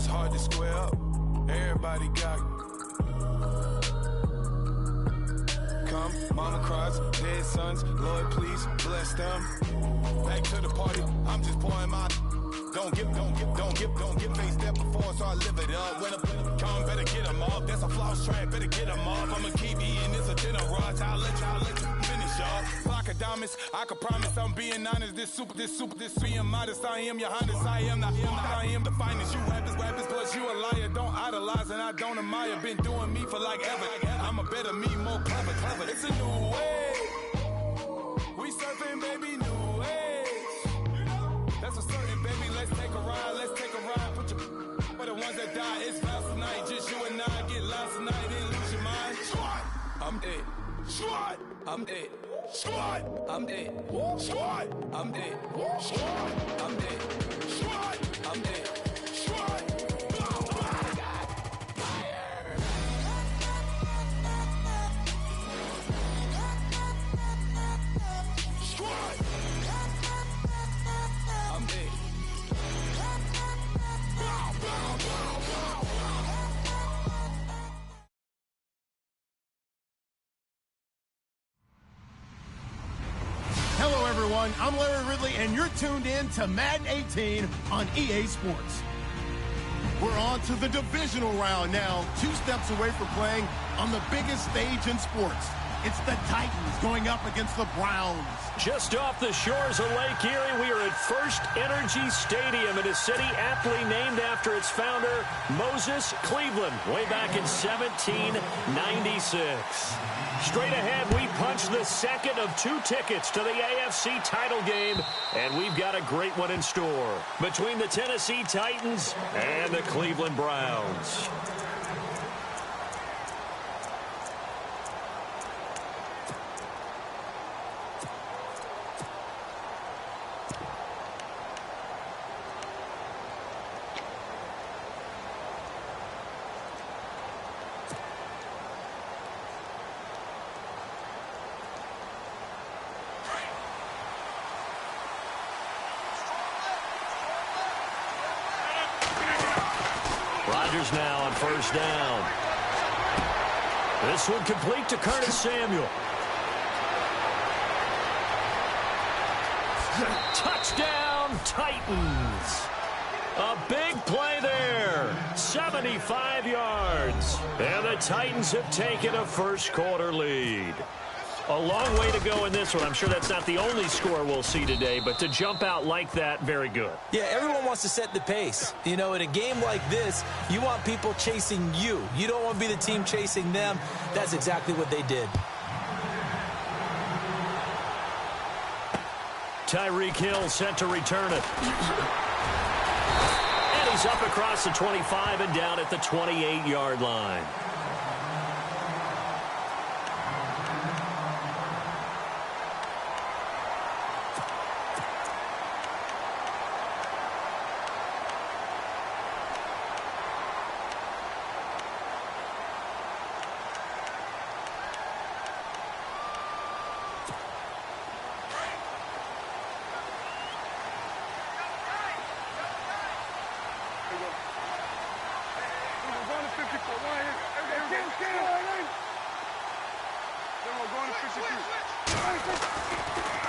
it's hard to square up. Everybody got come, mama cries, dead sons, Lord please bless them. Back to the party, I'm just pouring my. Don't give face that before, so I live it up. When I come, better get them off. That's a floss track, better get them off. I'm a keep eating, it's a dinner rush. I'll let you finish off. Flock of diamonds, I can promise I'm being honest. This being modest. I am your highness, I am the finest. You rappers, plus you a liar. Don't idolize and I don't admire. Been doing me for like ever. I'm a better me, more clever. It's a new way. We surfing, baby, new age. That's a certain, baby. Let's take a ride. Put your for the ones that die. It's vows tonight. Just you and I get lost tonight. Then lose your mind. Squad, I'm dead. Squad, I'm dead. Squad, I'm dead. Squad, I'm dead. Squad, I'm dead. Squad, I'm dead. Squad. Oh my God, fire! Squad, I'm dead. Hello, everyone. I'm Larry Ridley, and you're tuned in to Madden 18 on EA Sports. We're on to the divisional round now, 2 steps away from playing on the biggest stage in sports. It's the Titans going up against the Browns. Just off the shores of Lake Erie, we are at First Energy Stadium in a city aptly named after its founder, Moses Cleveland, way back in 1796. Straight ahead, we punch the second of 2 tickets to the AFC title game, and we've got a great one in store between the Tennessee Titans and the Cleveland Browns. Rodgers now on first down. This one complete to Curtis Samuel. Touchdown, Titans. A big play there. 75 yards. And the Titans have taken a first quarter lead. A long way to go in this one. I'm sure that's not the only score we'll see today, but to jump out like that, very good. Yeah, everyone wants to set the pace. You know, in a game like this, you want people chasing you. You don't want to be the team chasing them. That's exactly what they did. Tyreek Hill set to return it. And he's up across the 25 and down at the 28-yard line.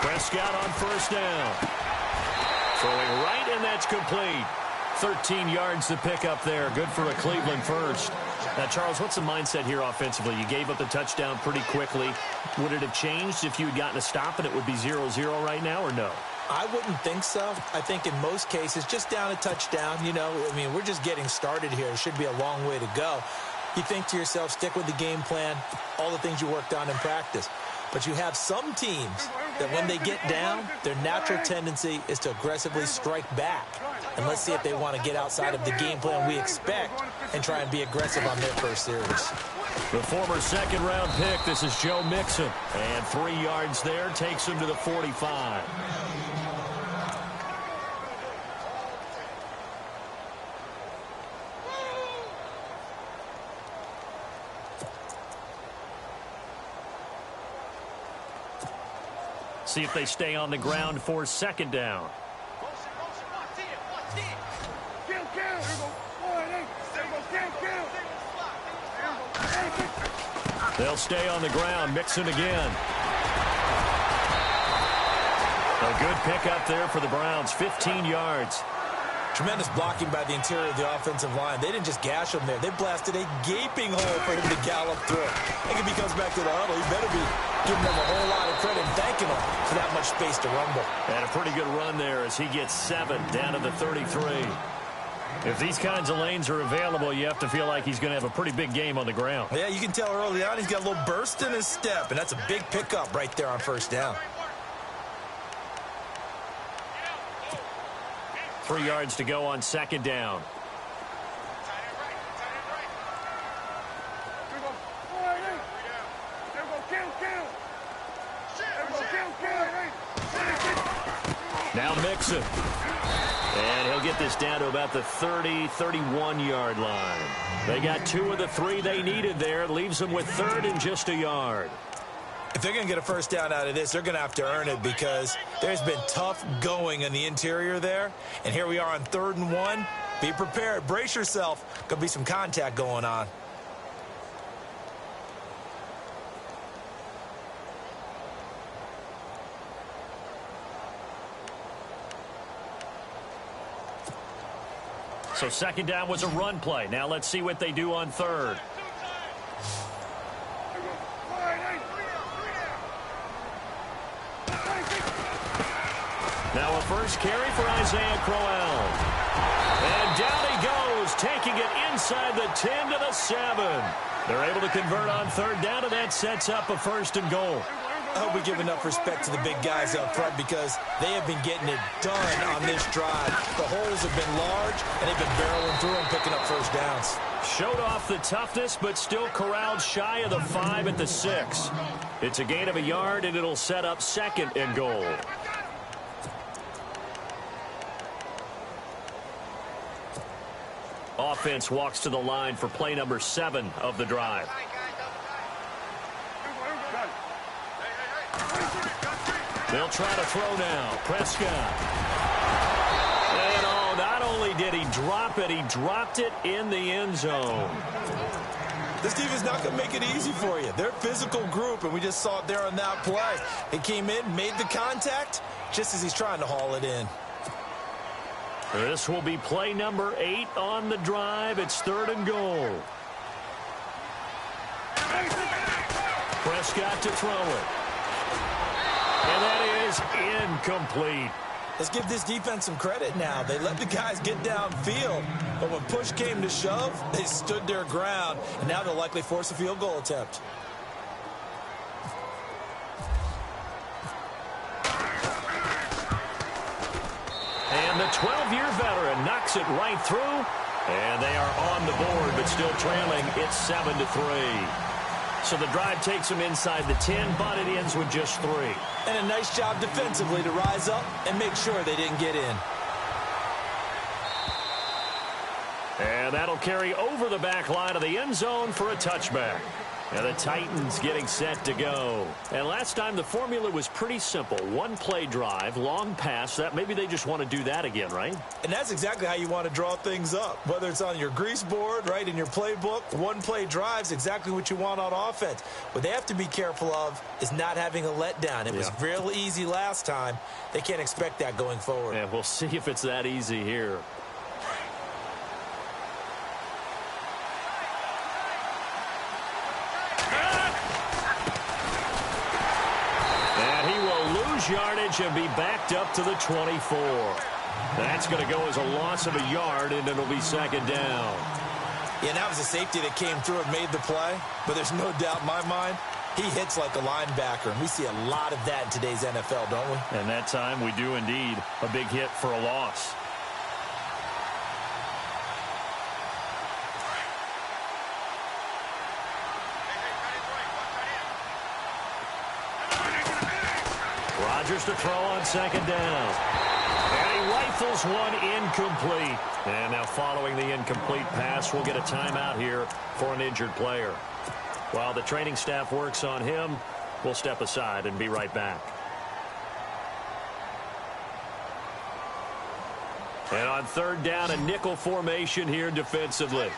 Prescott on first down. Throwing right, and that's complete. 13 yards to pick up there. Good for a Cleveland first. Now, Charles, what's the mindset here offensively? You gave up the touchdown pretty quickly. Would it have changed if you had gotten a stop and it would be 0-0 right now, or no? I wouldn't think so. I think in most cases, just down a touchdown, you know, I mean, we're just getting started here. It should be a long way to go. You think to yourself, stick with the game plan, all the things you worked on in practice. But you have some teams that when they get down, their natural tendency is to aggressively strike back. And let's see if they want to get outside of the game plan we expect and try and be aggressive on their first series. The former second-round pick, this is Joe Mixon. And 3 yards there takes him to the 45. See if they stay on the ground for second down. They'll stay on the ground. Mixon again. A good pickup there for the Browns. 15 yards. Tremendous blocking by the interior of the offensive line. They didn't just gash him there. They blasted a gaping hole for him to gallop through. I think if he comes back to the huddle, he better be giving them a whole lot of credit and thanking them for that much space to rumble. And a pretty good run there as he gets 7 down to the 33. If these kinds of lanes are available, you have to feel like he's going to have a pretty big game on the ground. Yeah, you can tell early on he's got a little burst in his step, and that's a big pickup right there on first down. 3 yards to go on second down. Now Mixon. And he'll get this down to about the 30, 31-yard line. They got 2 of the 3 they needed there. Leaves them with 3rd and just a yard. If they're going to get a first down out of this, they're going to have to earn it because there's been tough going in the interior there. And here we are on 3rd and 1. Be prepared. Brace yourself. Going to be some contact going on. So second down was a run play. Now let's see what they do on 3rd. Now a first carry for Isaiah Crowell. And down he goes, taking it inside the 10 to the 7. They're able to convert on 3rd down, and that sets up a 1st and goal. I hope we give enough respect to the big guys up front because they have been getting it done on this drive. The holes have been large, and they've been barreling through and picking up first downs. Showed off the toughness, but still corralled shy of the 5 at the 6. It's a gain of a yard, and it'll set up 2nd and goal. Offense walks to the line for play number 7 of the drive. They'll try to throw now. Prescott. And oh, not only did he drop it, he dropped it in the end zone. This team is not going to make it easy for you. They're a physical group, and we just saw it there on that play. He came in, made the contact, just as he's trying to haul it in. This will be play number 8 on the drive. It's 3rd and goal. Prescott to throw it. And that is incomplete. Let's give this defense some credit now. They let the guys get downfield, but when push came to shove, they stood their ground, and now they'll likely force a field goal attempt. And the 12-year veteran knocks it right through, and they are on the board, but still trailing. It's 7-3. So the drive takes them inside the 10, but it ends with just 3. And a nice job defensively to rise up and make sure they didn't get in. And that'll carry over the back line of the end zone for a touchback. And the Titans getting set to go. And last time the formula was pretty simple. 1-play drive, long pass. That maybe they just want to do that again, right? And that's exactly how you want to draw things up. Whether it's on your grease board, right, in your playbook, 1-play drive's exactly what you want on offense. What they have to be careful of is not having a letdown. It was real easy last time. They can't expect that going forward. Yeah, we'll see if it's that easy here. Yardage and be backed up to the 24. That's going to go as a loss of a yard, and it'll be 2nd down. Yeah, that was a safety that came through and made the play, but there's no doubt in my mind he hits like a linebacker, and we see a lot of that in today's NFL, don't we? And that time we do indeed. A big hit for a loss. Rodgers to throw on 2nd down. And he rifles one incomplete. And now following the incomplete pass, we'll get a timeout here for an injured player. While the training staff works on him, we'll step aside and be right back. And on 3rd down, a nickel formation here defensively.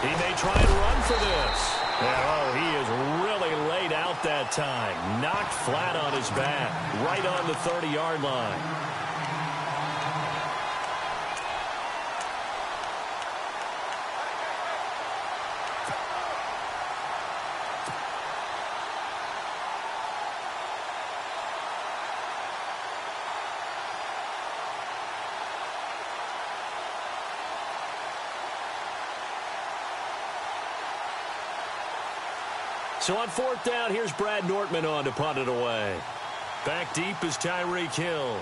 He may try and run for this. And, oh, he is really laid out that time. Knocked flat on his back, right on the 30-yard line. So on fourth down, here's Brad Nortman on to punt it away. Back deep is Tyreek Hill.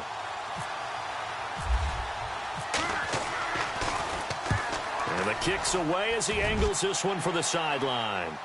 And the kick's away as he angles this one for the sideline.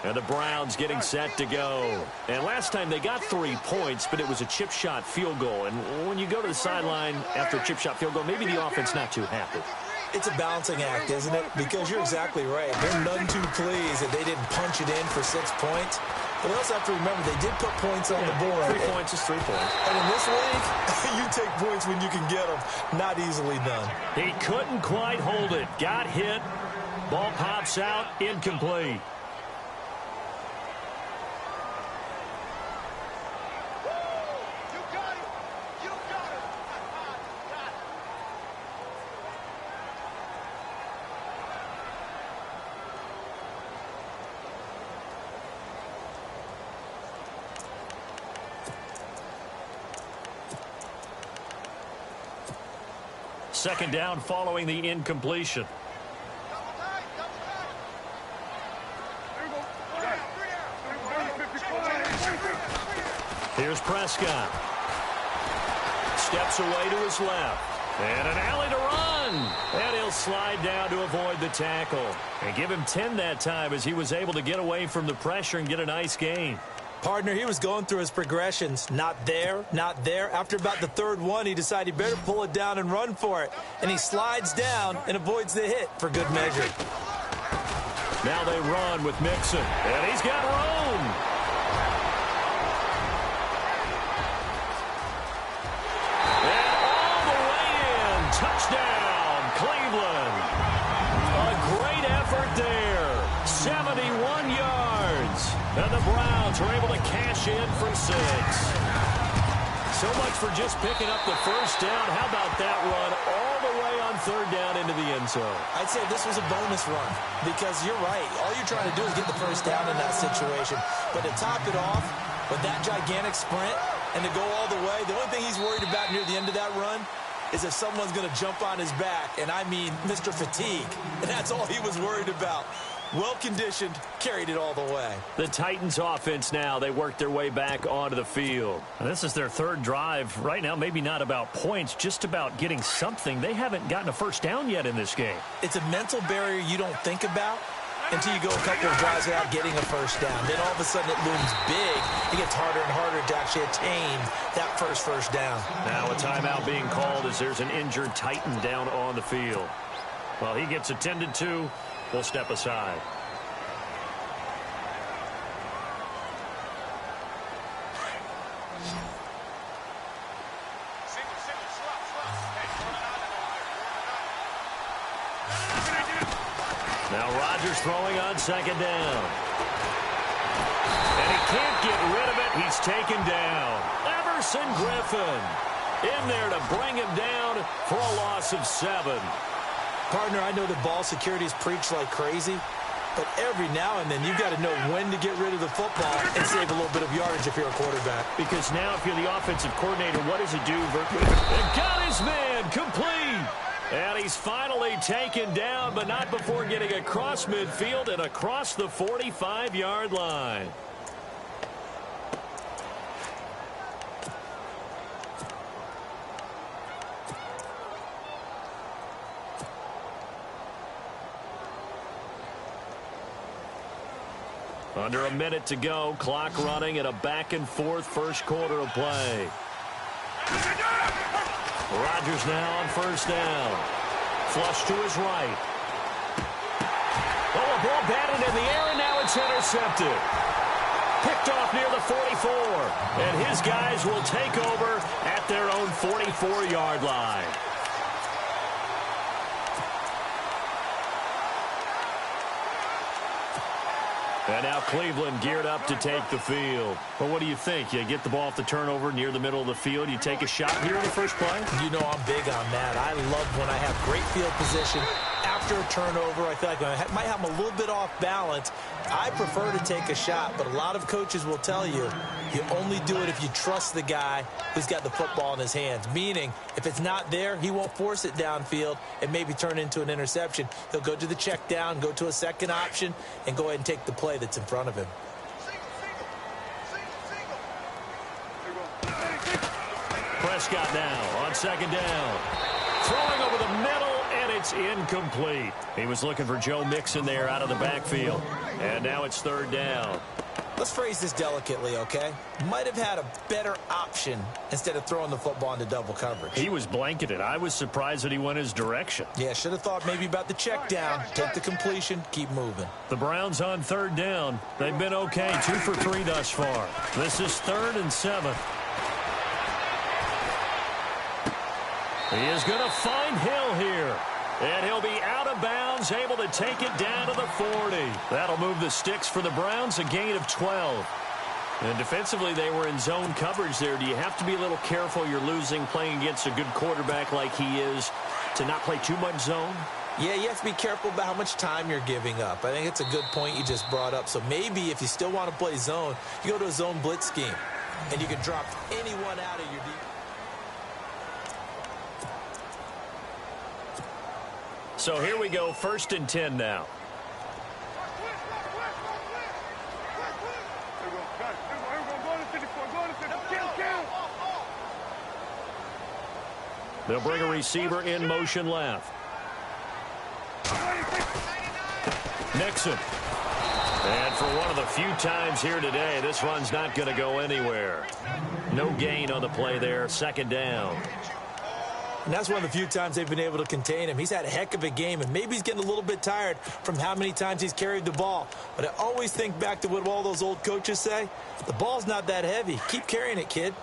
And the Browns getting set to go. And last time they got 3 points, but it was a chip shot field goal. And when you go to the sideline after a chip shot field goal, maybe the offense not too happy. It's a balancing act, isn't it? Because you're exactly right. They're none too pleased that they didn't punch it in for 6 points. But they also have to remember they did put points on the board. 3 points is 3 points. And in this league, you take points when you can get them. Not easily done. He couldn't quite hold it. Got hit. Ball pops out. Incomplete. Second down following the incompletion. Here's Prescott. Steps away to his left. And an alley to run. And he'll slide down to avoid the tackle. And give him 10 that time as he was able to get away from the pressure and get a nice gain. Partner, he was going through his progressions. Not there, not there. After about the third one, he decided he better pull it down and run for it. And he slides down and avoids the hit for good measure. Now they run with Mixon. And he's got room. And all the way in. Touchdown, Cleveland. A great effort there. 71 yards. And the Browns are able to cash in from 6. So much for just picking up the first down. How about that run all the way on third down into the end zone? I'd say this was a bonus run because you're right. All you're trying to do is get the first down in that situation. But to top it off with that gigantic sprint and to go all the way, the only thing he's worried about near the end of that run is if someone's going to jump on his back. And I mean Mr. Fatigue. And that's all he was worried about. Well-conditioned, carried it all the way. The Titans offense now, they work their way back onto the field. And this is their third drive. Right now, maybe not about points, just about getting something. They haven't gotten a first down yet in this game. It's a mental barrier you don't think about until you go a couple of drives without getting a first down. Then all of a sudden it looms big. It gets harder and harder to actually attain that first down. Now a timeout being called as there's an injured Titan down on the field. Well, he gets attended to. We'll step aside. Now Rodgers throwing on second down. And he can't get rid of it. He's taken down. Everson Griffin in there to bring him down for a loss of 7. Partner, I know that ball security is preached like crazy, but every now and then you've got to know when to get rid of the football and save a little bit of yardage if you're a quarterback. Because now if you're the offensive coordinator, what does it do? And got his man complete. And he's finally taken down, but not before getting across midfield and across the 45-yard line. Under a minute to go, clock running at a back-and-forth first quarter of play. Rodgers now on first down. Flush to his right. Oh, a ball batted in the air, and now it's intercepted. Picked off near the 44, and his guys will take over at their own 44-yard line. And now Cleveland geared up to take the field. But what do you think? You get the ball off the turnover near the middle of the field. You take a shot here in the first play? You know I'm big on that. I love when I have great field position. After a turnover, I feel like I might have them a little bit off balance. I prefer to take a shot, but a lot of coaches will tell you, you only do it if you trust the guy who's got the football in his hands. Meaning, if it's not there, he won't force it downfield and maybe turn into an interception. He'll go to the check down, go to a second option, and go ahead and take the play that's in front of him. Prescott now on second down. Throwing over the middle, and it's incomplete. He was looking for Joe Mixon there out of the backfield. And now it's third down. Let's phrase this delicately, okay? Might have had a better option instead of throwing the football into double coverage. He was blanketed. I was surprised that he went his direction. Yeah, should have thought maybe about the check down. Take the completion, keep moving. The Browns on third down. They've been okay, 2 for 3 thus far. This is 3rd and 7. He is going to find Hill here. And he'll be out of bounds, able to take it down to the 40. That'll move the sticks for the Browns, a gain of 12. And defensively, they were in zone coverage there. Do you have to be a little careful? You're losing playing against a good quarterback like he is to not play too much zone? Yeah, you have to be careful about how much time you're giving up. I think it's a good point you just brought up. So maybe if you still want to play zone, you go to a zone blitz scheme, and you can drop anyone out of your defense. So here we go, 1st and 10 now. They'll bring a receiver in motion left. Mixon. And for one of the few times here today, this run's not going to go anywhere. No gain on the play there, 2nd down. And that's one of the few times they've been able to contain him. He's had a heck of a game, and maybe he's getting a little bit tired from how many times he's carried the ball. But I always think back to what all those old coaches say. The ball's not that heavy. Keep carrying it, kid.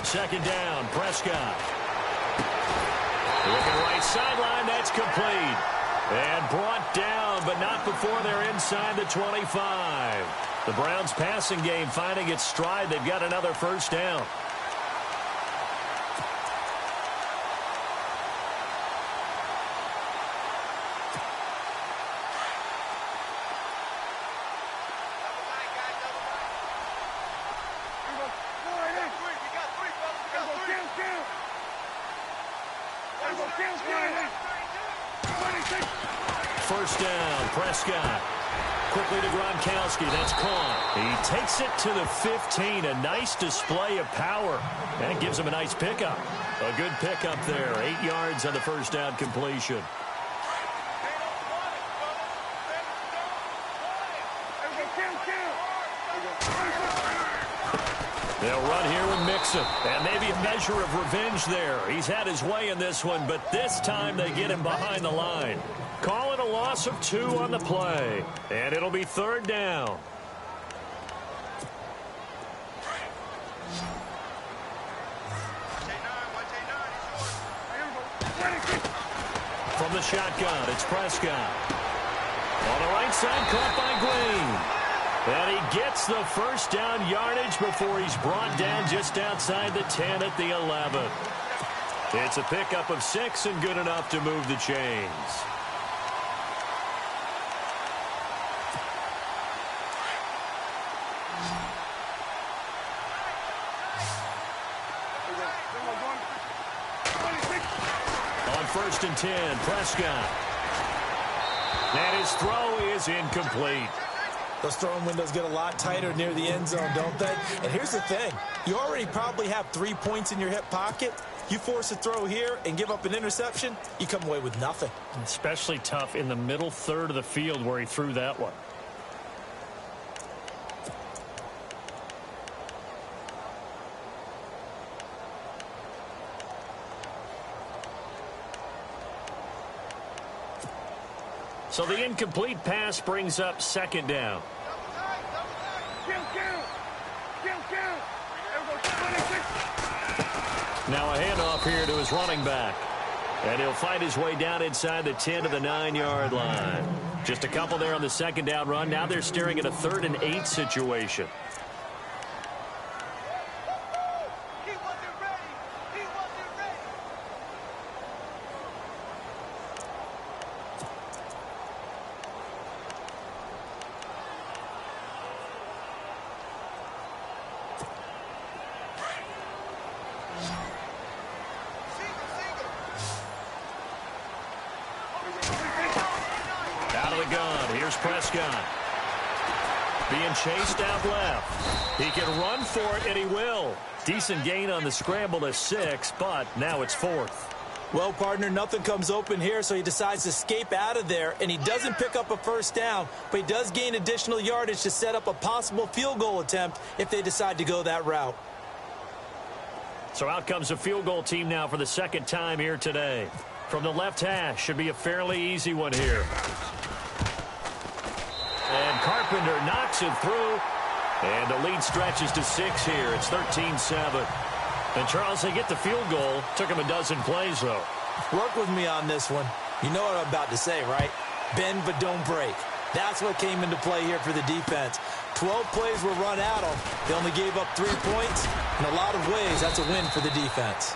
Second down, Prescott. Looking right sideline, that's complete. And brought down, but not before they're inside the 25. The Browns passing game finding its stride. They've got another first down. First down, Prescott. Quickly to Gronkowski. That's caught. He takes it to the 15. A nice display of power. And it gives him a nice pickup. A good pickup there. 8 yards on the first down completion. They'll run here with Mixon. And maybe a measure of revenge there. He's had his way in this one, but this time they get him behind the line. Call it a loss of 2 on the play. And it'll be 3rd down. From the shotgun, it's Prescott. On the right side, caught by Green. And he gets the first down yardage before he's brought down just outside the 10 at the 11. It's a pickup of 6 and good enough to move the chains. On 1st and 10, Prescott. And his throw is incomplete. Those throwing windows get a lot tighter near the end zone, don't they? And here's the thing. You already probably have 3 points in your hip pocket. You force a throw here and give up an interception, you come away with nothing. Especially tough in the middle third of the field where he threw that one. So the incomplete pass brings up second down. Now a handoff here to his running back. And he'll find his way down inside the 10 to the 9-yard line. Just a couple there on the second down run. Now they're staring at a 3rd and 8 situation. Prescott being chased out left. He can run for it, and he will. Decent gain on the scramble to 6, but now it's 4th. Well, partner, nothing comes open here, so he decides to escape out of there, and he doesn't pick up a first down, but he does gain additional yardage to set up a possible field goal attempt if they decide to go that route. So out comes a field goal team now for the second time here today. From the left hash, should be a fairly easy one here. And Carpenter knocks it through. And the lead stretches to 6 here. It's 13-7. And, Charles, they get the field goal. Took him a dozen plays, though. Work with me on this one. You know what I'm about to say, right? Bend but don't break. That's what came into play here for the defense. 12 plays were run at them. They only gave up 3 points. In a lot of ways, that's a win for the defense.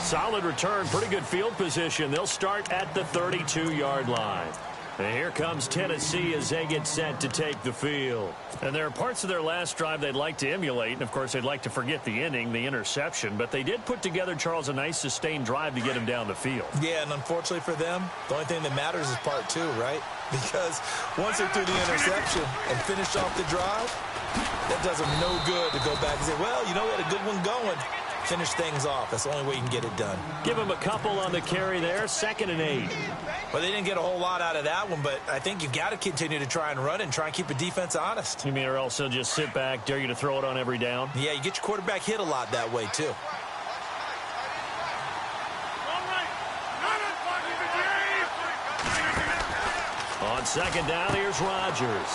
Solid return. Pretty good field position. They'll start at the 32-yard line. And here comes Tennessee as they get set to take the field. And there are parts of their last drive they'd like to emulate. And, of course, they'd like to forget the inning, the interception. But they did put together, Charles, a nice sustained drive to get him down the field. Yeah, and unfortunately for them, the only thing that matters is part 2, right? Because once they threw the interception and finished off the drive, that does them no good to go back and say, well, you know, we had a good one going. Finish things off. That's the only way you can get it done. Give him a couple on the carry there. 2nd and 8. Well, they didn't get a whole lot out of that one, but I think you've got to continue to try and run and try and keep the defense honest. You mean or else they'll just sit back, dare you to throw it on every down? Yeah, you get your quarterback hit a lot that way, too. On second down, here's Rodgers.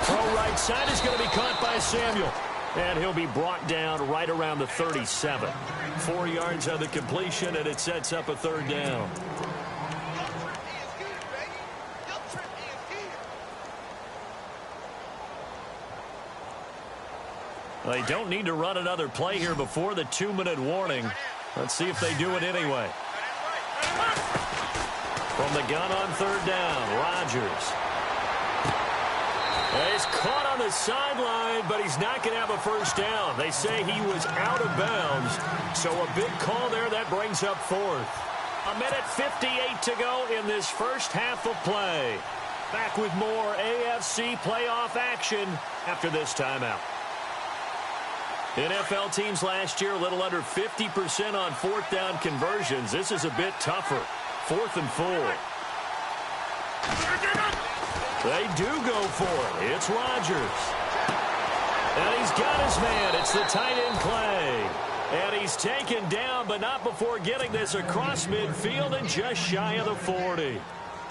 Throw right side is going to be caught by Samuel. And he'll be brought down right around the 37. 4 yards on the completion, and it sets up a 3rd down. They don't need to run another play here before the 2-minute warning. Let's see if they do it anyway. From the gun on 3rd down, Rodgers. He's caught on the sideline, but he's not going to have a first down. They say he was out of bounds, so a big call there that brings up 4th. 1:58 to go in this first half of play. Back with more AFC playoff action after this timeout. NFL teams last year a little under 50% on 4th down conversions. This is a bit tougher. 4th and 4. They do go for it. It's Rodgers. And he's got his man. It's the tight end play. And he's taken down, but not before getting this across midfield and just shy of the 40.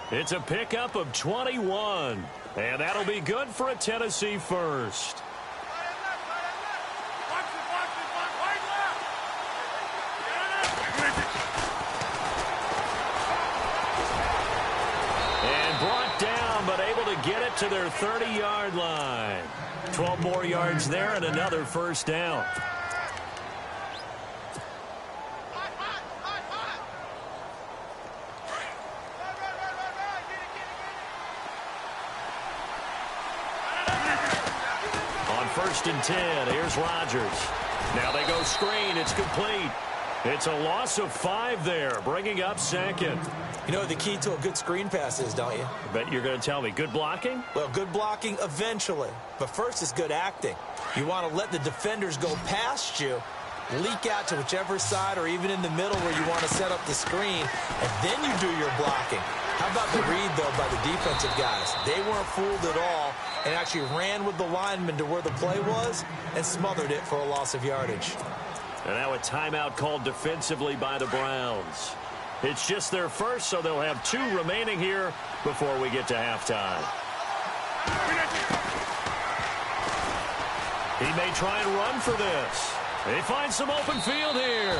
It's a pickup of 21. And that'll be good for a Tennessee first. Get it to their 30-yard line. 12 more yards there and another first down. On 1st and 10, here's Rodgers. Now they go screen. It's complete. It's a loss of 5 there, bringing up 2nd. You know what the key to a good screen pass is, don't you? I bet you're going to tell me. Good blocking? Well, good blocking eventually. But first is good acting. You want to let the defenders go past you leak out to whichever side or even in the middle where you want to set up the screen, and then you do your blocking. How about the read, though, by the defensive guys? They weren't fooled at all and actually ran with the lineman to where the play was and smothered it for a loss of yardage. And now a timeout called defensively by the Browns. It's just their first, so they'll have 2 remaining here before we get to halftime. He may try and run for this. They find some open field here.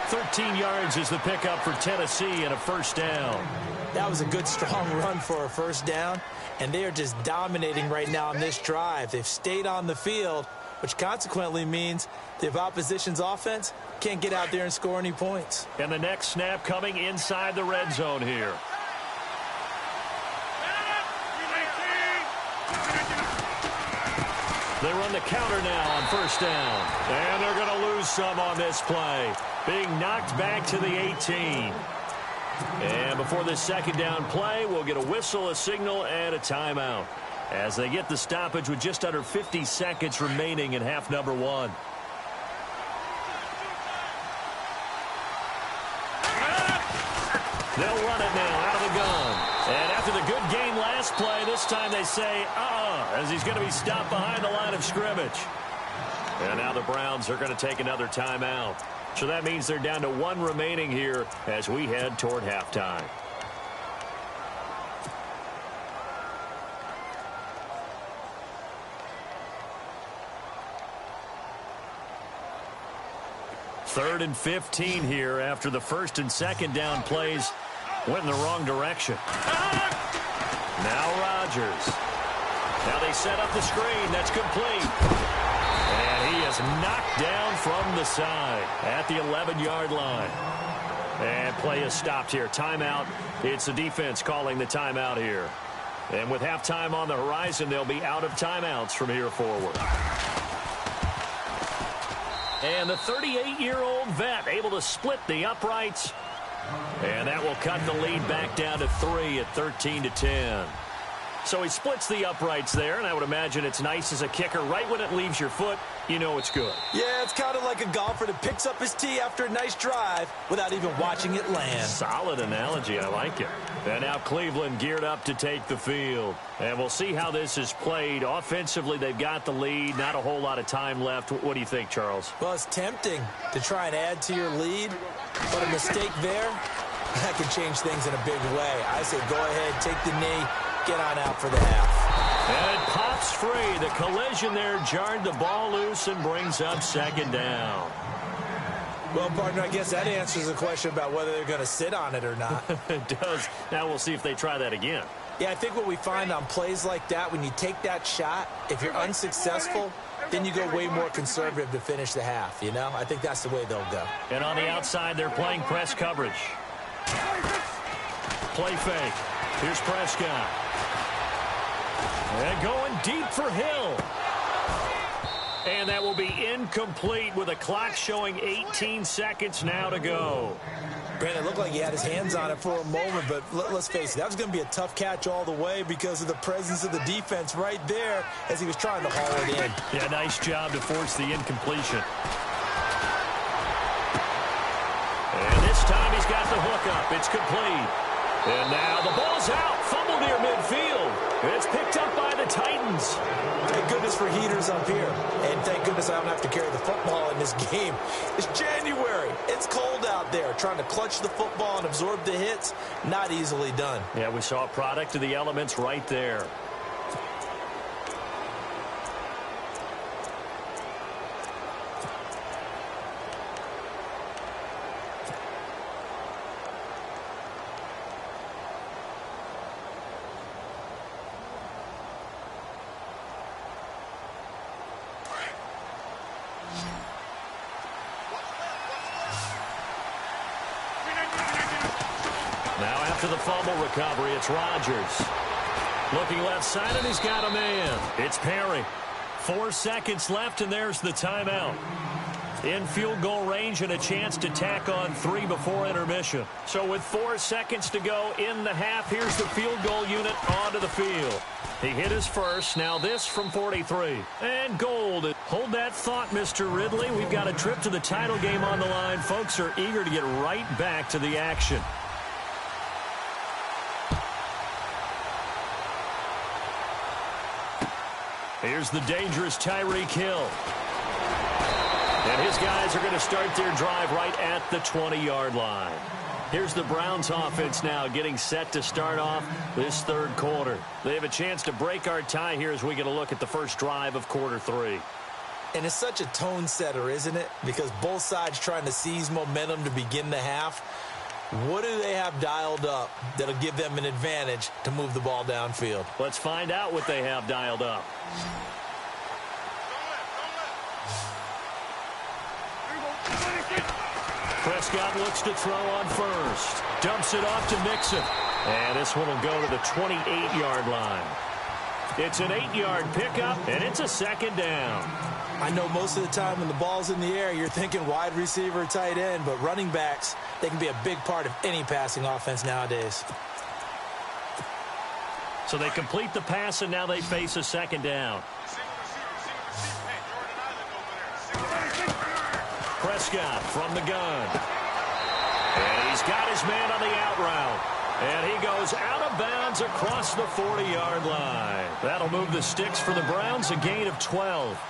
13 yards is the pickup for Tennessee and a first down. That was a good, strong run for a first down, and they are just dominating right now on this drive. They've stayed on the field, which consequently means the opposition's offense can't get out there and score any points. And the next snap coming inside the red zone here. They run the counter now on first down. And they're going to lose some on this play. Being knocked back to the 18. And before this second down play, we'll get a whistle, a signal, and a timeout. As they get the stoppage with just under 50 seconds remaining in half number 1. They'll run it now out of the gun. And after the good game last play, this time they say, as he's going to be stopped behind the line of scrimmage. And now the Browns are going to take another timeout. So that means they're down to 1 remaining here as we head toward halftime. Third and 15 here after the first and second down plays went in the wrong direction. Now Rodgers. Now they set up the screen. That's complete. And he is knocked down from the side at the 11-yard line. And play is stopped here. Timeout. It's the defense calling the timeout here. And with halftime on the horizon, they'll be out of timeouts from here forward. And the 38-year-old vet able to split the uprights. And that will cut the lead back down to 3 at 13-10. So he splits the uprights there, and I would imagine it's nice as a kicker. Right when it leaves your foot, you know it's good. Yeah, it's kind of like a golfer that picks up his tee after a nice drive without even watching it land. Solid analogy. I like it. And now Cleveland geared up to take the field. And we'll see how this is played. Offensively, they've got the lead. Not a whole lot of time left. What do you think, Charles? Well, it's tempting to try and add to your lead, but a mistake there, that can change things in a big way. I say go ahead, take the knee, get on out for the half. And it pops free. The collision there jarred the ball loose and brings up second down. Well, partner, I guess that answers the question about whether they're going to sit on it or not. It does. Now we'll see if they try that again. Yeah, I think what we find on plays like that, when you take that shot, if you're unsuccessful, then you go way more conservative to finish the half, you know? I think that's the way they'll go. And on the outside, they're playing press coverage. Play fake. Here's Prescott. And going deep for Hill. And that will be incomplete with a clock showing 18 seconds now to go. Brandon, it looked like he had his hands on it for a moment, but let's face it, that was going to be a tough catch all the way because of the presence of the defense right there as he was trying to haul it in. Yeah, nice job to force the incompletion. And this time he's got the hookup. It's complete. And now the ball's out. Fumble near midfield. It's picked up by the Titans. Thank goodness for heaters up here. And thank goodness I don't have to carry the football in this game. It's January. It's cold out there. Trying to clutch the football and absorb the hits, not easily done. Yeah, we saw a product of the elements right there. Now after the fumble recovery, it's Rodgers. Looking left side, and he's got a man. It's Perry. 4 seconds left, and there's the timeout. In field goal range and a chance to tack on 3 before intermission. So with 4 seconds to go in the half, here's the field goal unit onto the field. He hit his first. Now this from 43. And gold. Hold that thought, Mr. Ridley. We've got a trip to the title game on the line. Folks are eager to get right back to the action. Here's the dangerous Tyreek Hill. And his guys are going to start their drive right at the 20-yard line. Here's the Browns offense now getting set to start off this third quarter. They have a chance to break our tie here as we get a look at the first drive of quarter 3. And it's such a tone setter, isn't it? Because both sides trying to seize momentum to begin the half. What do they have dialed up that'll give them an advantage to move the ball downfield? Let's find out what they have dialed up. Prescott looks to throw on first. Dumps it off to Mixon. And this one will go to the 28-yard line. It's an 8-yard pickup, and it's a second down. I know most of the time when the ball's in the air, you're thinking wide receiver, tight end, but running backs, they can be a big part of any passing offense nowadays. So they complete the pass, and now they face a second down. Prescott from the gun. And he's got his man on the out route. And he goes out of bounds across the 40-yard line. That'll move the sticks for the Browns, a gain of 12.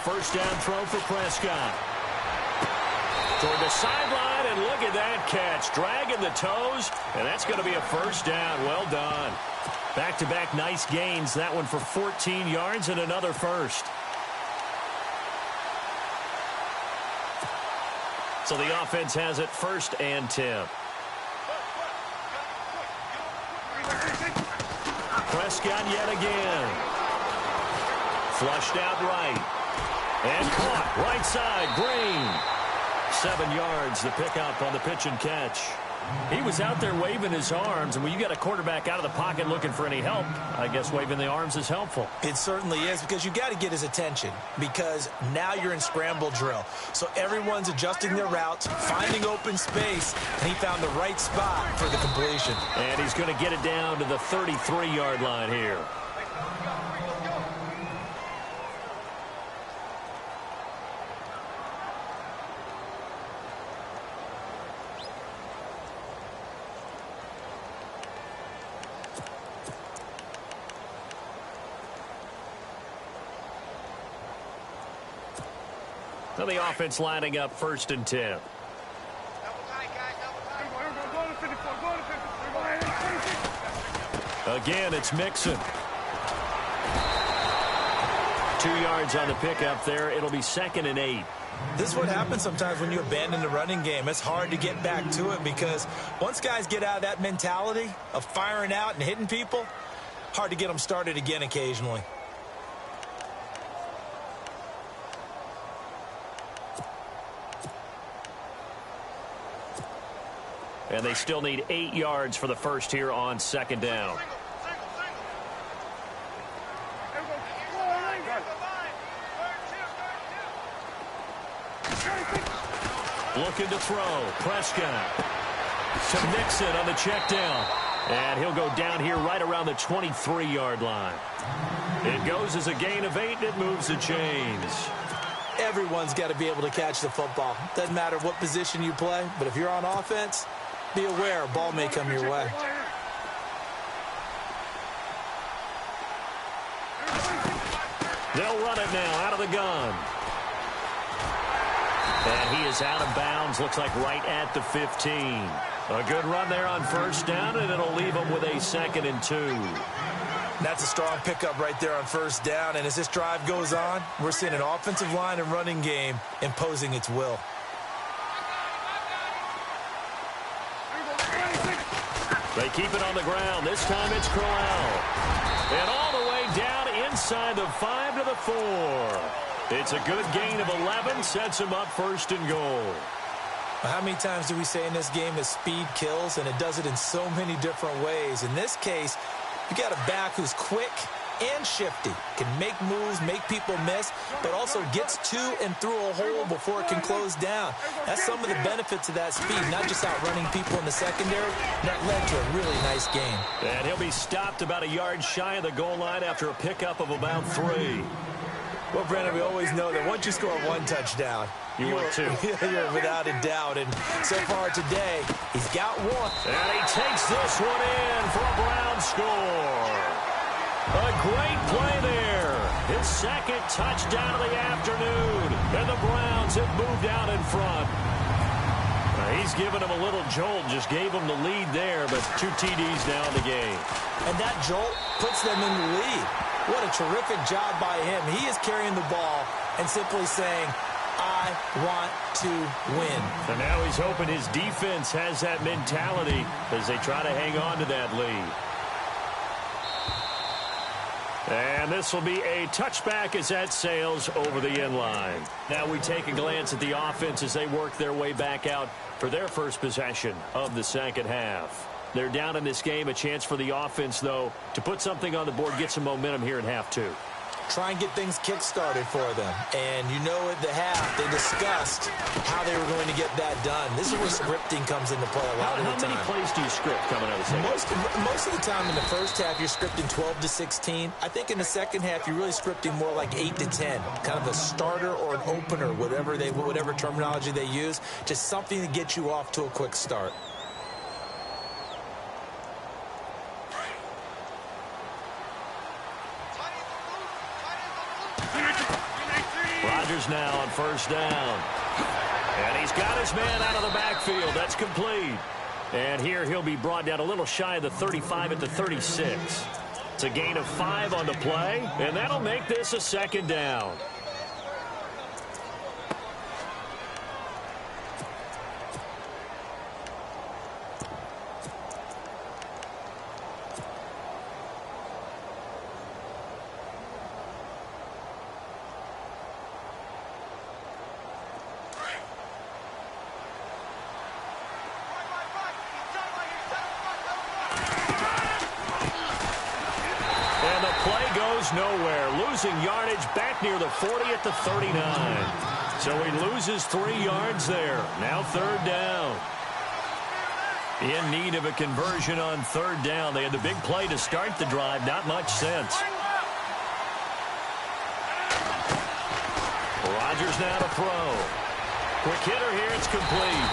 First down throw for Prescott. Toward the sideline, and look at that catch. Dragging the toes, and that's going to be a first down. Well done. Back-to-back nice gains. That one for 14 yards and another first. So the offense has it first and 10. Prescott yet again. Flushed out right. And caught right side, Green. 7 yards, the pickup on the pitch and catch. He was out there waving his arms, and when you got a quarterback out of the pocket looking for any help, I guess waving the arms is helpful. It certainly is, because you got to get his attention, because now you're in scramble drill. So everyone's adjusting their routes, finding open space, and he found the right spot for the completion. And he's going to get it down to the 33-yard line here. So the offense lining up first and 10. Again, it's Mixon. 2 yards on the pickup there. It'll be second and 8. This is what happens sometimes when you abandon the running game. It's hard to get back to it, because once guys get out of that mentality of firing out and hitting people, hard to get them started again occasionally. And they still need 8 yards for the first here on second down. Looking to throw. Prescott to Mixon on the check down. And he'll go down here right around the 23-yard line. It goes as a gain of 8, and it moves the chains. Everyone's got to be able to catch the football. Doesn't matter what position you play, but if you're on offense, be aware a ball may come your way. They'll run it now out of the gun. And he is out of bounds, looks like right at the 15. A good run there on first down, and it'll leave him with a second and 2. That's a strong pickup right there on first down, and as this drive goes on, we're seeing an offensive line and running game imposing its will. They keep it on the ground. This time it's Crowell. And all the way down inside the 5 to the 4. It's a good gain of 11, sets him up first and goal. How many times do we say in this game that speed kills, and it does it in so many different ways? In this case, you got a back who's quick and shifty, can make moves, make people miss, but also gets to and through a hole before it can close down. That's some of the benefits of that speed, not just outrunning people in the secondary. That led to a really nice game. And he'll be stopped about a yard shy of the goal line after a pickup of about 3. Well, Brandon, we always know that once you score one touchdown, you want 2. You're without a doubt. And so far today, he's got 1. And he takes this one in for a Brown score. A great play there. His second touchdown of the afternoon. And the Browns have moved out in front. He's given him a little jolt, just gave him the lead there, but 2 TDs now in the game. And that jolt puts them in the lead. What a terrific job by him. He is carrying the ball and simply saying, I want to win. And now he's hoping his defense has that mentality as they try to hang on to that lead. And this will be a touchback as that sails over the end line. Now we take a glance at the offense as they work their way back out for their first possession of the second half. They're down in this game. A chance for the offense, though, to put something on the board, get some momentum here in half 2. Try and get things kick-started for them. And you know at the half, they discussed how they were going to get that done. This is where scripting comes into play a lot of the time. How many plays do you script coming out of the second half? Most of the time in the first half, you're scripting 12 to 16. I think in the second half, you're really scripting more like 8 to 10. Kind of a starter or an opener, whatever terminology they use. Just something to get you off to a quick start. Rodgers now on first down. And he's got his man out of the backfield. That's complete. And here he'll be brought down a little shy of the 35 at the 36. It's a gain of 5 on the play, and that'll make this a second down. Nowhere, losing yardage back near the 40 at the 39. So he loses 3 yards there. Now third down. In need of a conversion on third down. They had the big play to start the drive. Not much sense. Rodgers now to throw. Quick hitter here. It's complete.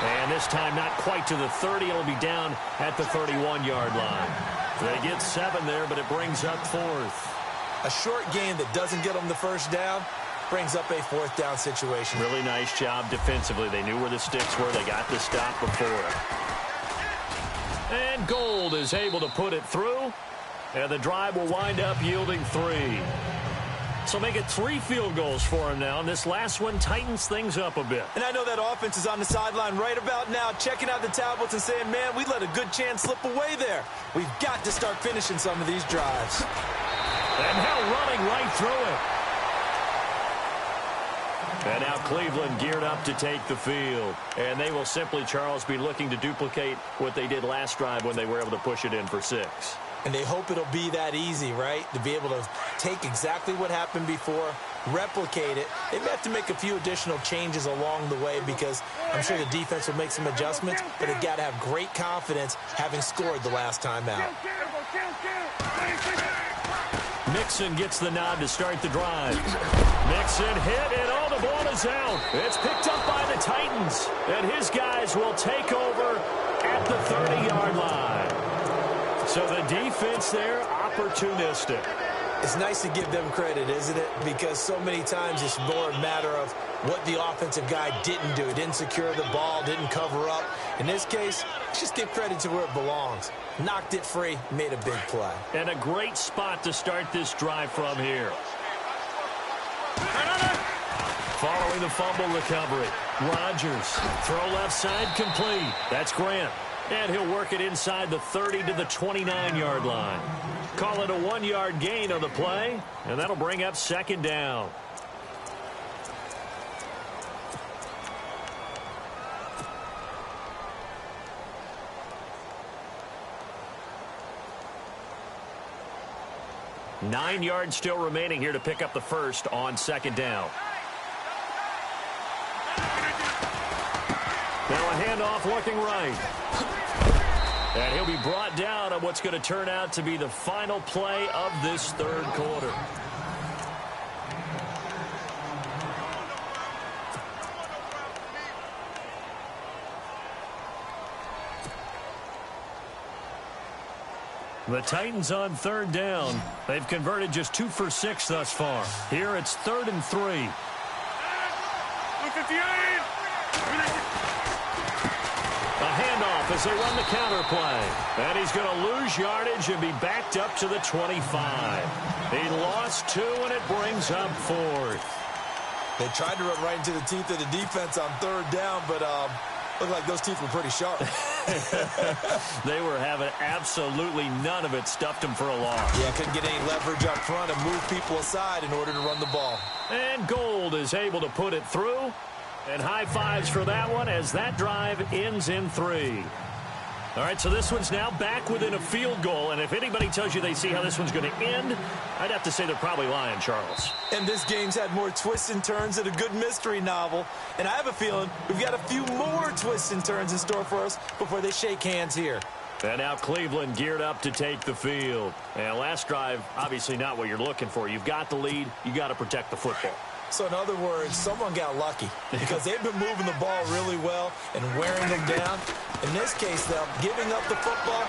And this time not quite to the 30. It'll be down at the 31-yard line. They get 7 there, but it brings up 4th. A short game that doesn't get them the first down brings up a 4th down situation. Really nice job defensively. They knew where the sticks were. They got the stop before. And Gold is able to put it through. And the drive will wind up yielding 3. So make it 3 field goals for him now. And this last one tightens things up a bit. And I know that offense is on the sideline right about now, checking out the tablets and saying, man, we let a good chance slip away there. We've got to start finishing some of these drives. And now running right through it. And now Cleveland geared up to take the field. And they will simply, Charles, be looking to duplicate what they did last drive when they were able to push it in for 6. And they hope it'll be that easy, right? To be able to take exactly what happened before, replicate it. They may have to make a few additional changes along the way because I'm sure the defense will make some adjustments, but they've got to have great confidence having scored the last time out. Mixon gets the nod to start the drive. Mixon hit, and oh, the ball is out. It's picked up by the Titans, and his guys will take over at the 30-yard line. So the defense there, opportunistic. It's nice to give them credit, isn't it? Because so many times it's more a matter of what the offensive guy didn't do. Didn't secure the ball, didn't cover up. In this case, just give credit to where it belongs. Knocked it free, made a big play. And a great spot to start this drive from here. Following the fumble recovery, Rodgers, throw left side complete. That's Grant. And he'll work it inside the 30 to the 29-yard line. Call it a 1-yard gain on the play, and that'll bring up second down. 9 yards still remaining here to pick up the first on second down. Now a handoff looking right. And he'll be brought down on what's going to turn out to be the final play of this third quarter. The Titans on third down. They've converted just 2 for 6 thus far. Here it's 3rd and 3. A handoff as they run the counter play. And he's going to lose yardage and be backed up to the 25. He lost 2, and it brings up 4th. They tried to run right into the teeth of the defense on third down, but looked like those teeth were pretty sharp. They were having absolutely none of it. Stuffed them for a loss. Yeah, couldn't get any leverage up front and move people aside in order to run the ball. And Gold is able to put it through. And high fives for that one as that drive ends in 3. All right, so this one's now back within a field goal. And if anybody tells you they see how this one's going to end, I'd have to say they're probably lying, Charles. And this game's had more twists and turns than a good mystery novel. And I have a feeling we've got a few more twists and turns in store for us before they shake hands here. And now Cleveland geared up to take the field. And last drive, obviously not what you're looking for. You've got the lead. You got to protect the football. So in other words, someone got lucky because they've been moving the ball really well and wearing them down. In this case, though, giving up the football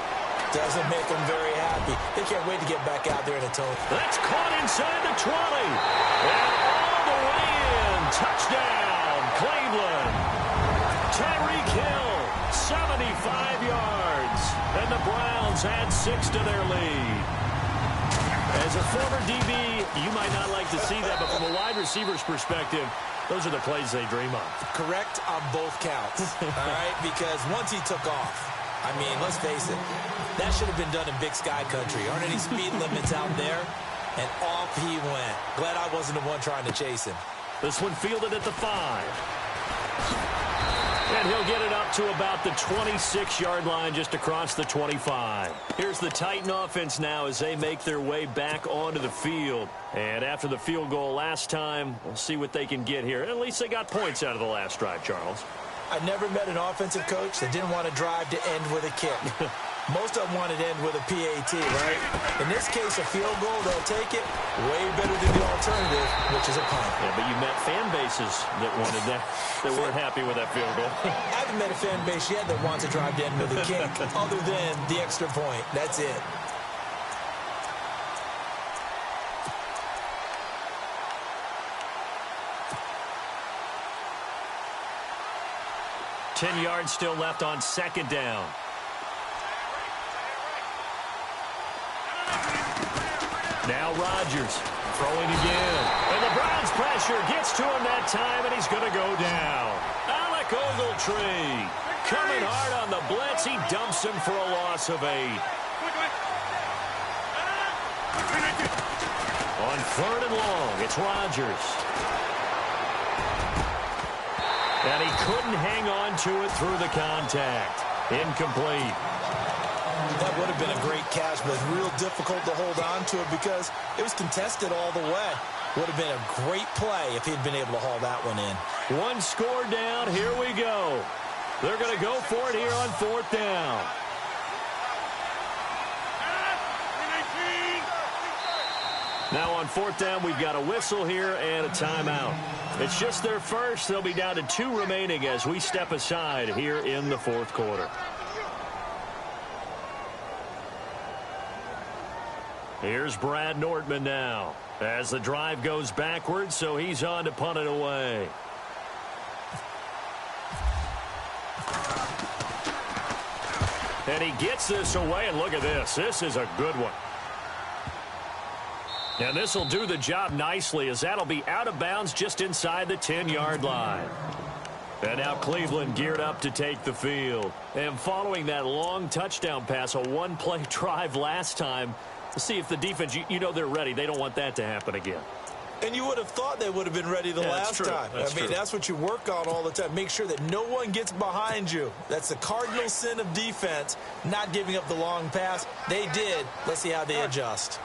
doesn't make them very happy. They can't wait to get back out there and atone. That's caught inside the 20. And all the way in. Touchdown, Cleveland. Tyreek Hill, 75 yards. And the Browns add 6 to their lead. As a former DB, you might not like to see that, but from a wide receiver's perspective, those are the plays they dream of. Correct on both counts, all right? Because once he took off, I mean, let's face it, that should have been done in Big Sky country. Aren't any speed limits out there? And off he went. Glad I wasn't the one trying to chase him. This one fielded at the 5. And he'll get it up to about the 26-yard line just across the 25. Here's the Titan offense now as they make their way back onto the field. And after the field goal last time, we'll see what they can get here. At least they got points out of the last drive, Charles. I never met an offensive coach that didn't want to drive to end with a kick. Most of them wanted to end with a PAT, right? In this case, a field goal, they'll take it. Way better than the alternative, which is a punt. Yeah, but you met fan bases that wanted that, that weren't happy with that field goal. I haven't met a fan base yet that wants to drive to end with a kick, other than the extra point. That's it. Ten yards still left on second down. Now Rodgers throwing again. And the Browns pressure gets to him that time, and he's going to go down. Alec Ogletree coming hard on the blitz. He dumps him for a loss of 8. On 3rd and long, it's Rodgers. And he couldn't hang on to it through the contact. Incomplete. That would have been a great catch, but real difficult to hold on to it because it was contested all the way. Would have been a great play if he'd been able to haul that one in. One score down. Here we go. They're going to go for it here on 4th down. Now on 4th down, we've got a whistle here and a timeout. It's just their first. They'll be down to 2 remaining as we step aside here in the 4th quarter. Here's Brad Nortman now as the drive goes backwards, so he's on to punt it away. And he gets this away, and look at this. This is a good one. And this will do the job nicely as that'll be out of bounds just inside the 10-yard line. And now Cleveland geared up to take the field. And following that long touchdown pass, a one-play drive last time, to see if the defense, you know they're ready. They don't want that to happen again. And you would have thought they would have been ready the last time. That's what you work on all the time. Make sure that no one gets behind you. That's the cardinal sin of defense, not giving up the long pass. They did. Let's see how they adjust.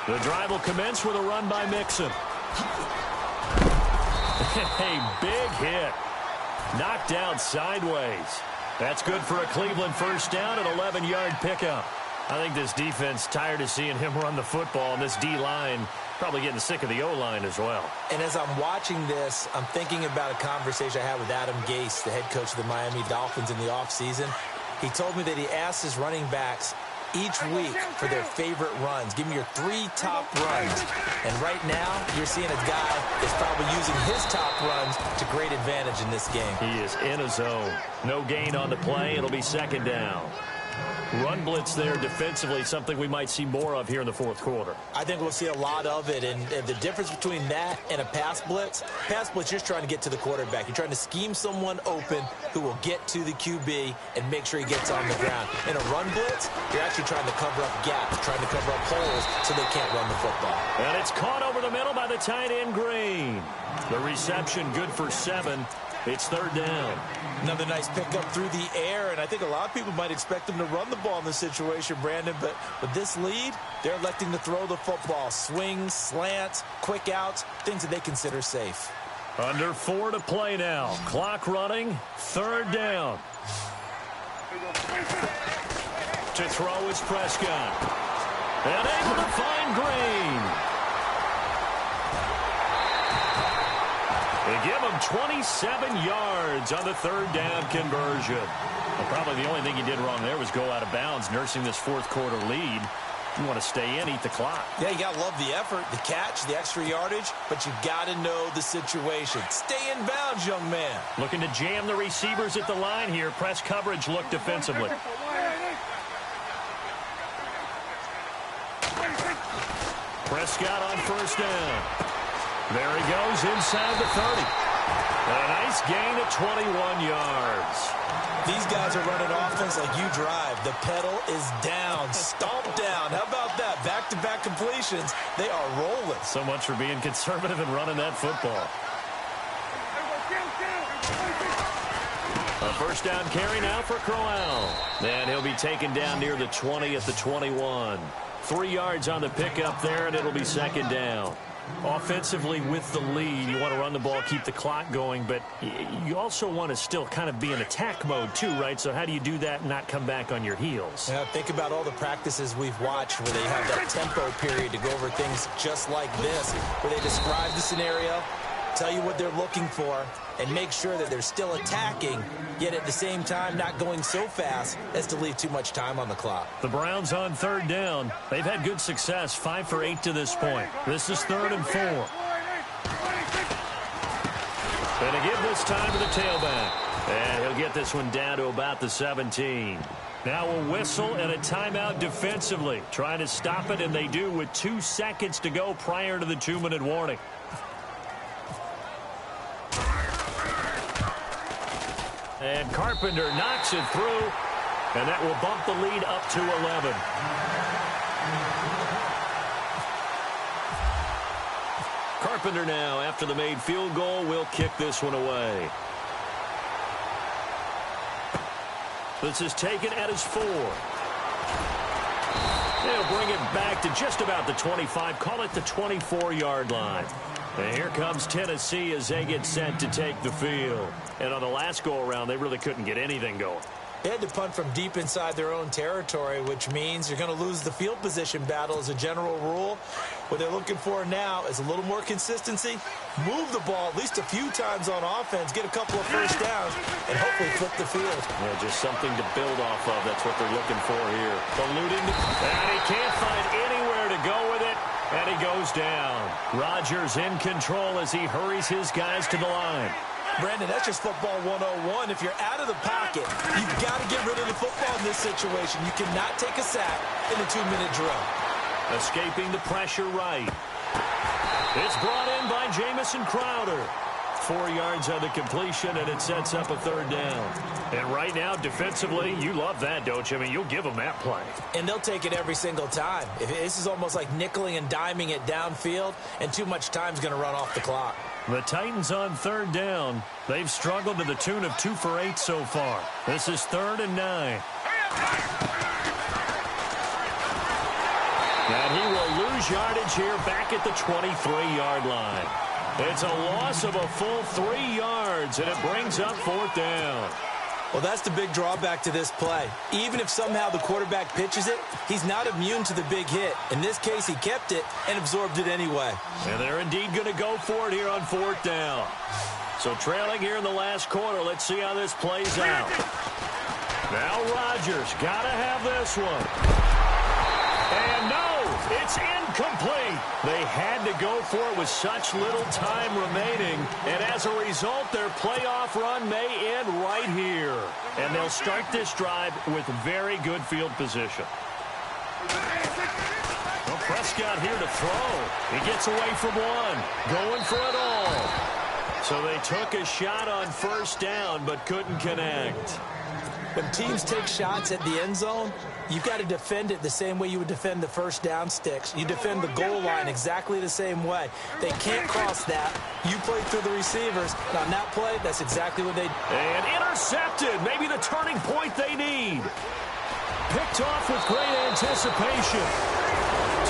The drive will commence with a run by Mixon. A big hit. Knocked down sideways. That's good for a Cleveland first down, an 11-yard pickup. I think this defense tired of seeing him run the football, and this D-line probably getting sick of the O-line as well. And as I'm watching this, I'm thinking about a conversation I had with Adam Gase, the head coach of the Miami Dolphins in the offseason. He told me that he asked his running backs each week for their favorite runs. Give me your 3 top runs. And right now, you're seeing a guy that's probably using his top runs to great advantage in this game. He is in a zone. No gain on the play. It'll be second down. Run blitz there defensively, something we might see more of here in the fourth quarter. I think we'll see a lot of it, and the difference between that and a pass blitz, you're just trying to get to the quarterback. You're trying to scheme someone open who will get to the QB and make sure he gets on the ground. In a run blitz, you're actually trying to cover up gaps, trying to cover up holes so they can't run the football. And it's caught over the middle by the tight end Green. The reception good for 7. It's third down. Another nice pickup through the air, and I think a lot of people might expect them to run the ball in this situation, Brandon, but with this lead, they're electing to throw the football. Swings, slants, quick outs, things that they consider safe. Under 4 to play now. Clock running. Third down. To throw is Prescott. And able to find Green. They give him 27 yards on the third down conversion. Well, probably the only thing he did wrong there was go out of bounds, nursing this fourth quarter lead. You want to stay in, eat the clock. Yeah, you got to love the effort, the catch, the extra yardage, but you got to know the situation. Stay in bounds, young man. Looking to jam the receivers at the line here. Press coverage look defensively. Prescott on first down. There he goes inside the 30. A nice gain of 21 yards. These guys are running offense like you drive. The pedal is down, stomped down. How about that? Back-to-back completions. They are rolling. So much for being conservative and running that football. A first down carry now for Crowell. And he'll be taken down near the 20 at the 21. 3 yards on the pickup there, and it'll be second down. Offensively with the lead, you want to run the ball, keep the clock going, but you also want to still kind of be in attack mode too, right? So how do you do that and not come back on your heels? Yeah, think about all the practices we've watched where they have that tempo period to go over things just like this, where they describe the scenario, tell you what they're looking for, and make sure that they're still attacking, yet at the same time not going so fast as to leave too much time on the clock. The Browns on third down. They've had good success, 5 for 8 to this point. This is 3rd and 4. Going to give this time to the tailback. And he'll get this one down to about the 17. Now a whistle and a timeout defensively. Trying to stop it, and they do with 2 seconds to go prior to the 2-minute warning. And Carpenter knocks it through, and that will bump the lead up to 11. Carpenter now, after the made field goal, will kick this one away. This is taken at his 4. They'll bring it back to just about the 25, call it the 24-yard line. And here comes Tennessee as they get set to take the field. And on the last go-around, they really couldn't get anything going. They had to punt from deep inside their own territory, which means you're going to lose the field position battle as a general rule. What they're looking for now is a little more consistency, move the ball at least a few times on offense, get a couple of first downs, and hopefully flip the field. Yeah, just something to build off of. That's what they're looking for here. Eluding, and he can't find anywhere to go with it, and he goes down. Rodgers in control as he hurries his guys to the line. Brandon, that's just football 101. If you're out of the pocket, you've got to get rid of the football in this situation. You cannot take a sack in a 2-minute drill. Escaping the pressure right. It's brought in by Jamison Crowder. 4 yards on the completion, and it sets up a third down. And right now, defensively, you love that, don't you? I mean, you'll give them that play. And they'll take it every single time. This is almost like nickeling and diming it downfield, and too much time's going to run off the clock. The Titans on third down. They've struggled to the tune of 2 for 8 so far. This is 3rd and 9. And he will lose lose yardage here back at the 23-yard line. It's a loss of a full 3 yards, and it brings up 4th down. Well, that's the big drawback to this play. Even if somehow the quarterback pitches it, he's not immune to the big hit. In this case, he kept it and absorbed it anyway. And they're indeed going to go for it here on 4th down. So trailing here in the last quarter, let's see how this plays out. Now Rodgers got to have this one. And no, it's incomplete. They had to go for it with such little time remaining. And as a result, their playoff run may end right here. And they'll start this drive with very good field position. Well, Prescott here to throw. He gets away from one. Going for it all. So they took a shot on 1st down, but couldn't connect. When teams take shots at the end zone, you've got to defend it the same way you would defend the 1st down sticks. You defend the goal line exactly the same way. They can't cross that. You play through the receivers. And on that play, that's exactly what they do. And intercepted. Maybe the turning point they need. Picked off with great anticipation.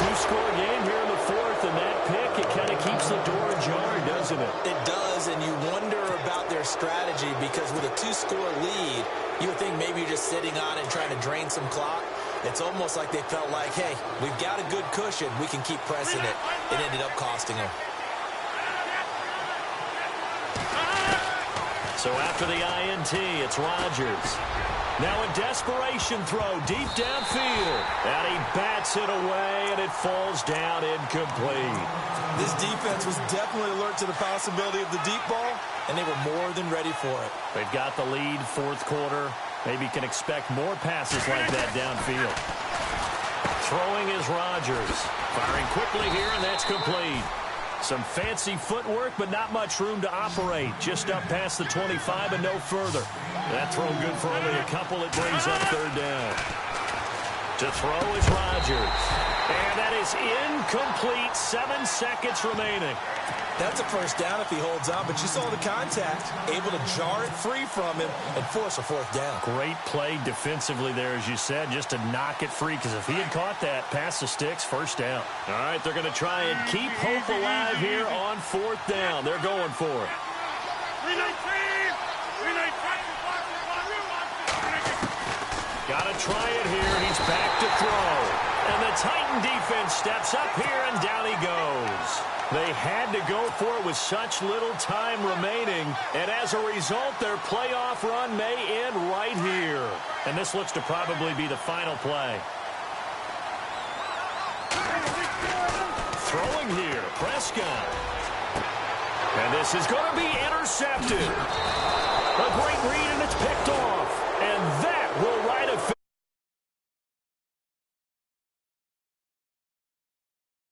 2-score game here in the 4th, and that pick, it kind of keeps the door ajar, doesn't it? It does, and you wonder about their strategy because with a 2-score lead, you would think maybe you're just sitting on and trying to drain some clock. It's almost like they felt like, hey, we've got a good cushion. We can keep pressing it. It ended up costing them. So after the INT, it's Rodgers. Now a desperation throw deep downfield. And he bats it away, and it falls down incomplete. This defense was definitely alert to the possibility of the deep ball, and they were more than ready for it. They've got the lead, 4th quarter. Maybe can expect more passes like that downfield. Throwing is Rodgers. Firing quickly here, and that's complete. Some fancy footwork, but not much room to operate. Just up past the 25 and no further. That throw good for only a couple. It brings up 3rd down. To throw is Rodgers. And that is incomplete. 7 seconds remaining. That's a 1st down if he holds on, but you saw the contact. Able to jar it free from him and force a 4th down. Great play defensively there, as you said, just to knock it free, because if he had caught that, past the sticks, 1st down. All right, they're going to try and keep hope alive here on 4th down. They're going for it. Got to try it here. He's back to throw. And the Titan defense steps up here, and down he goes. They had to go for it with such little time remaining, and as a result, their playoff run may end right here. And this looks to probably be the final play. Throwing here, Prescott. And this is going to be intercepted. A great read, and it's picked off. And that will write a